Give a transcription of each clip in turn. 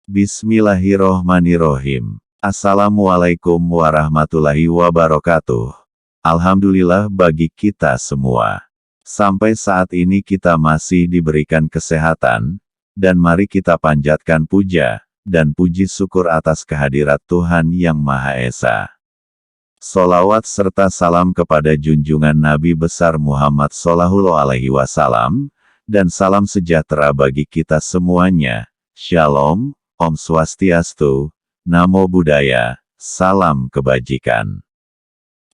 Bismillahirrohmanirrohim. Assalamualaikum warahmatullahi wabarakatuh. Alhamdulillah bagi kita semua. Sampai saat ini kita masih diberikan kesehatan, dan mari kita panjatkan puja dan puji syukur atas kehadirat Tuhan Yang Maha Esa. Sholawat serta salam kepada junjungan Nabi besar Muhammad Shallallahu Alaihi Wasallam, dan salam sejahtera bagi kita semuanya. Shalom, Om Swastiastu, Namo Buddhaya, salam kebajikan.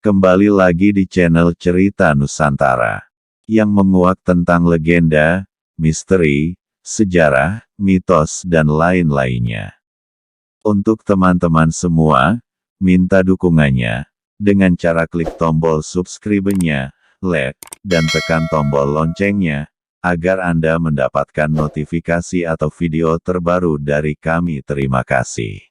Kembali lagi di channel Cerita Nusantara, yang menguak tentang legenda, misteri, sejarah, mitos dan lain-lainnya. Untuk teman-teman semua, minta dukungannya, dengan cara klik tombol subscribe-nya, like, dan tekan tombol loncengnya, agar Anda mendapatkan notifikasi atau video terbaru dari kami. Terima kasih.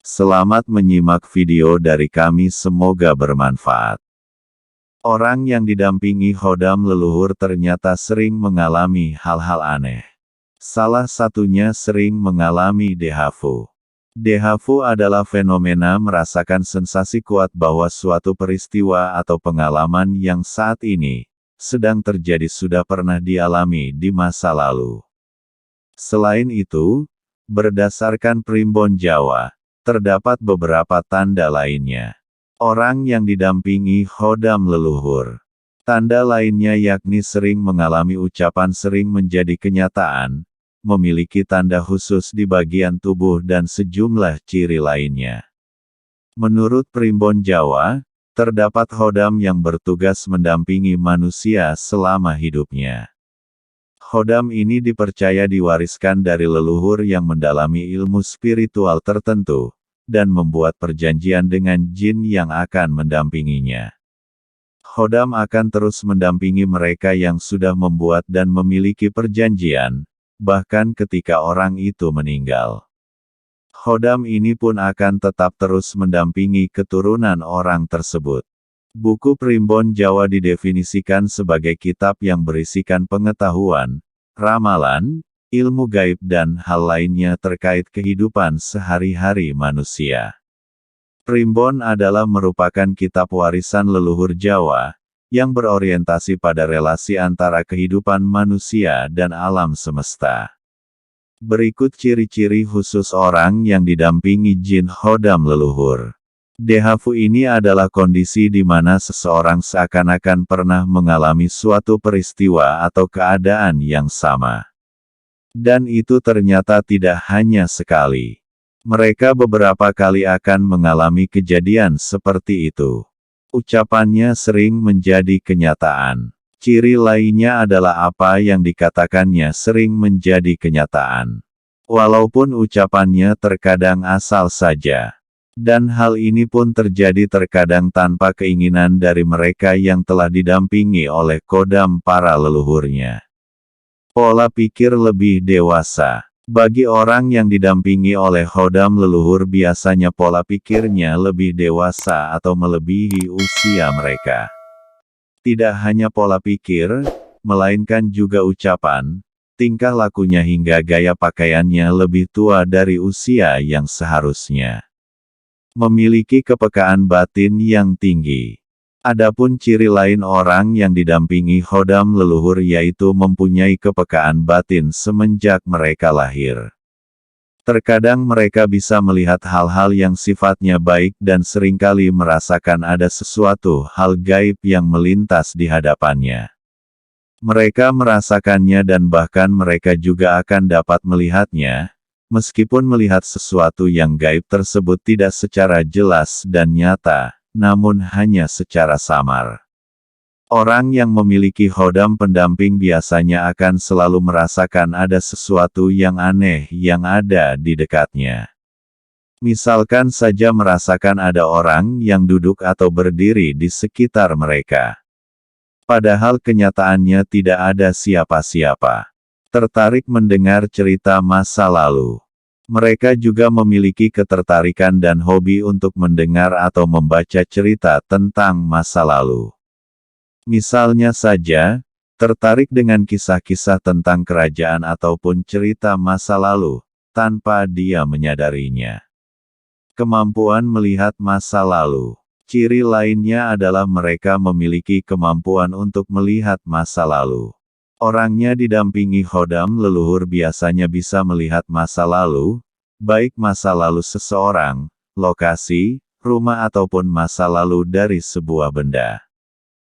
Selamat menyimak video dari kami, semoga bermanfaat. Orang yang didampingi khodam leluhur ternyata sering mengalami hal-hal aneh. Salah satunya sering mengalami dejavu. Dejavu adalah fenomena merasakan sensasi kuat bahwa suatu peristiwa atau pengalaman yang saat ini sedang terjadi sudah pernah dialami di masa lalu. Selain itu, berdasarkan primbon Jawa, terdapat beberapa tanda lainnya. Orang yang didampingi khodam leluhur. Tanda lainnya yakni sering mengalami ucapan sering menjadi kenyataan, memiliki tanda khusus di bagian tubuh dan sejumlah ciri lainnya. Menurut primbon Jawa, terdapat khodam yang bertugas mendampingi manusia selama hidupnya. Khodam ini dipercaya diwariskan dari leluhur yang mendalami ilmu spiritual tertentu, dan membuat perjanjian dengan jin yang akan mendampinginya. Khodam akan terus mendampingi mereka yang sudah membuat dan memiliki perjanjian, bahkan ketika orang itu meninggal. Khodam ini pun akan tetap terus mendampingi keturunan orang tersebut. Buku Primbon Jawa didefinisikan sebagai kitab yang berisikan pengetahuan, ramalan, ilmu gaib dan hal lainnya terkait kehidupan sehari-hari manusia. Primbon adalah merupakan kitab warisan leluhur Jawa, yang berorientasi pada relasi antara kehidupan manusia dan alam semesta. Berikut ciri-ciri khusus orang yang didampingi jin khodam leluhur. Dejavu ini adalah kondisi di mana seseorang seakan-akan pernah mengalami suatu peristiwa atau keadaan yang sama. Dan itu ternyata tidak hanya sekali. Mereka beberapa kali akan mengalami kejadian seperti itu. Ucapannya sering menjadi kenyataan. Ciri lainnya adalah apa yang dikatakannya sering menjadi kenyataan. Walaupun ucapannya terkadang asal saja. Dan hal ini pun terjadi terkadang tanpa keinginan dari mereka yang telah didampingi oleh khodam para leluhurnya. Pola pikir lebih dewasa. Bagi orang yang didampingi oleh khodam leluhur biasanya pola pikirnya lebih dewasa atau melebihi usia mereka. Tidak hanya pola pikir, melainkan juga ucapan, tingkah lakunya hingga gaya pakaiannya lebih tua dari usia yang seharusnya. Memiliki kepekaan batin yang tinggi. Adapun ciri lain orang yang didampingi khodam leluhur yaitu mempunyai kepekaan batin semenjak mereka lahir. Terkadang mereka bisa melihat hal-hal yang sifatnya baik dan seringkali merasakan ada sesuatu hal gaib yang melintas di hadapannya. Mereka merasakannya dan bahkan mereka juga akan dapat melihatnya, meskipun melihat sesuatu yang gaib tersebut tidak secara jelas dan nyata, namun hanya secara samar. Orang yang memiliki khodam pendamping biasanya akan selalu merasakan ada sesuatu yang aneh yang ada di dekatnya. Misalkan saja merasakan ada orang yang duduk atau berdiri di sekitar mereka. Padahal kenyataannya tidak ada siapa-siapa. Tertarik mendengar cerita masa lalu. Mereka juga memiliki ketertarikan dan hobi untuk mendengar atau membaca cerita tentang masa lalu. Misalnya saja, tertarik dengan kisah-kisah tentang kerajaan ataupun cerita masa lalu, tanpa dia menyadarinya. Kemampuan melihat masa lalu. Ciri lainnya adalah mereka memiliki kemampuan untuk melihat masa lalu. Orangnya didampingi khodam leluhur biasanya bisa melihat masa lalu, baik masa lalu seseorang, lokasi, rumah ataupun masa lalu dari sebuah benda.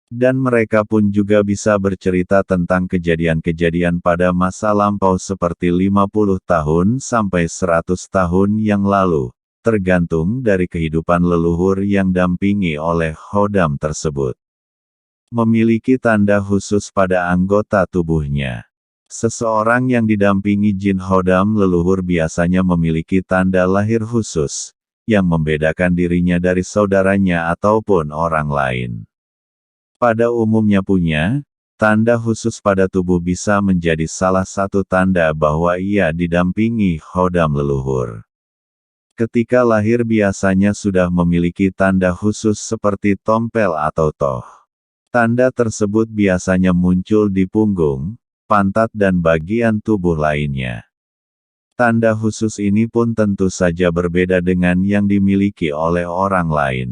Dan mereka pun juga bisa bercerita tentang kejadian-kejadian pada masa lampau seperti 50 tahun sampai 100 tahun yang lalu, tergantung dari kehidupan leluhur yang dampingi oleh khodam tersebut. Memiliki tanda khusus pada anggota tubuhnya. Seseorang yang didampingi jin khodam leluhur biasanya memiliki tanda lahir khusus, yang membedakan dirinya dari saudaranya ataupun orang lain. Pada umumnya punya, tanda khusus pada tubuh bisa menjadi salah satu tanda bahwa ia didampingi khodam leluhur. Ketika lahir biasanya sudah memiliki tanda khusus seperti tompel atau toh. Tanda tersebut biasanya muncul di punggung, pantat dan bagian tubuh lainnya. Tanda khusus ini pun tentu saja berbeda dengan yang dimiliki oleh orang lain.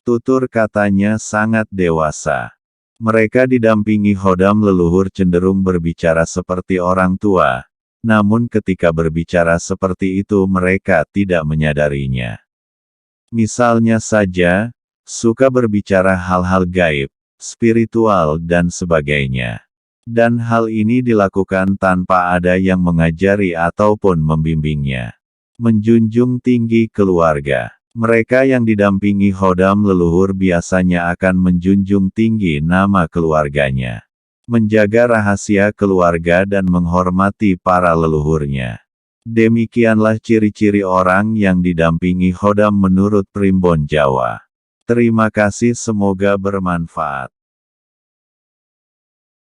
Tutur katanya sangat dewasa. Mereka didampingi khodam leluhur cenderung berbicara seperti orang tua, namun ketika berbicara seperti itu mereka tidak menyadarinya. Misalnya saja, suka berbicara hal-hal gaib, spiritual dan sebagainya. Dan hal ini dilakukan tanpa ada yang mengajari ataupun membimbingnya. Menjunjung tinggi keluarga. Mereka yang didampingi khodam leluhur biasanya akan menjunjung tinggi nama keluarganya. Menjaga rahasia keluarga dan menghormati para leluhurnya. Demikianlah ciri-ciri orang yang didampingi khodam menurut Primbon Jawa. Terima kasih, semoga bermanfaat.